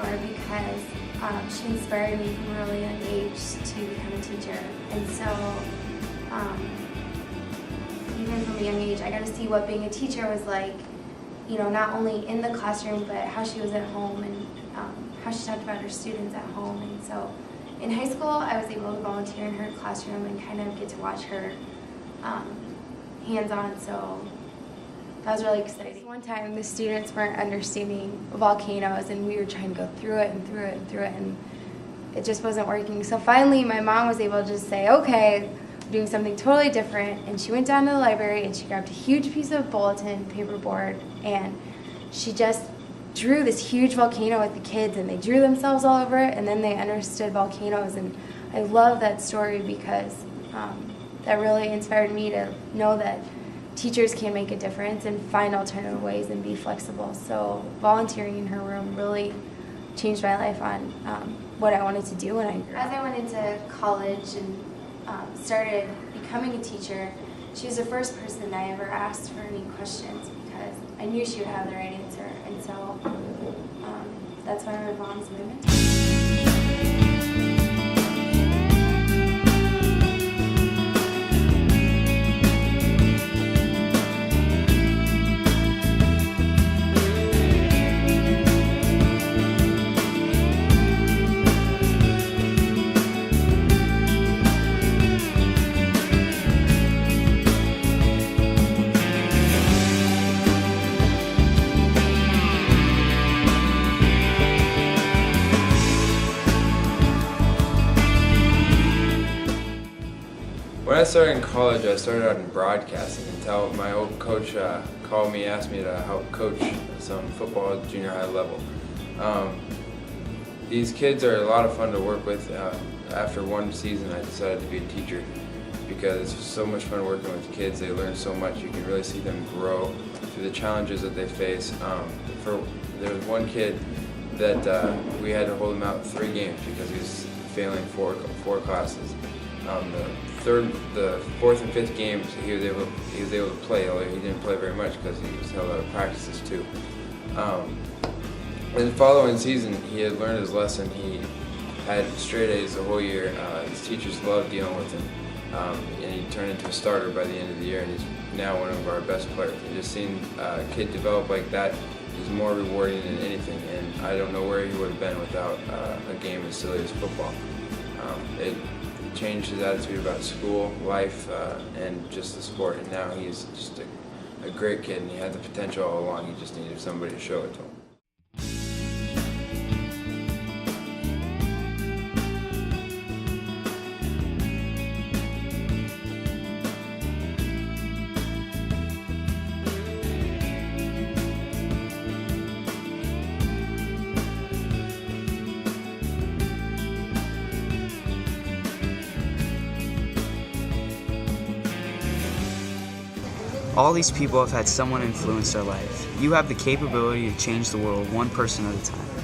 mentor because she inspired me from a really young age to become a teacher. And so even from a young age, I got to see what being a teacher was like, you know, not only in the classroom, but how she was at home and how she talked about her students at home. And so in high school, I was able to volunteer in her classroom and kind of get to watch her hands-on, so that was really exciting. One time the students weren't understanding volcanoes and we were trying to go through it and through it and through it, and it just wasn't working. So finally my mom was able to just say, okay, we're doing something totally different, and she went down to the library and she grabbed a huge piece of bulletin paperboard and she just drew this huge volcano with the kids, and they drew themselves all over it, and then they understood volcanoes. And I love that story because that really inspired me to know that teachers can make a difference and find alternative ways and be flexible. So volunteering in her room really changed my life on what I wanted to do when I grew up. As I went into college and started becoming a teacher, she was the first person I ever asked for any questions because I knew she would have the right answer. And so that's why my mom's my mentor. When I started in college, I started out in broadcasting until my old coach called me, asked me to help coach some football at junior high level. These kids are a lot of fun to work with. After one season, I decided to be a teacher because it's so much fun working with kids. They learn so much. You can really see them grow through the challenges that they face. There was one kid that we had to hold him out 3 games because he was failing four classes. The 4th and 5th games he was able to play, although he didn't play very much because he was held out of practices too. In the following season, he had learned his lesson. He had straight A's the whole year. His teachers loved dealing with him, and he turned into a starter by the end of the year, and he's now one of our best players. And just seeing a kid develop like that is more rewarding than anything, and I don't know where he would have been without a game as silly as football. It changed his attitude about school, life, and just the sport, and now he's just a great kid, and he had the potential all along. He just needed somebody to show it to him. All these people have had someone influence their life. You have the capability to change the world one person at a time.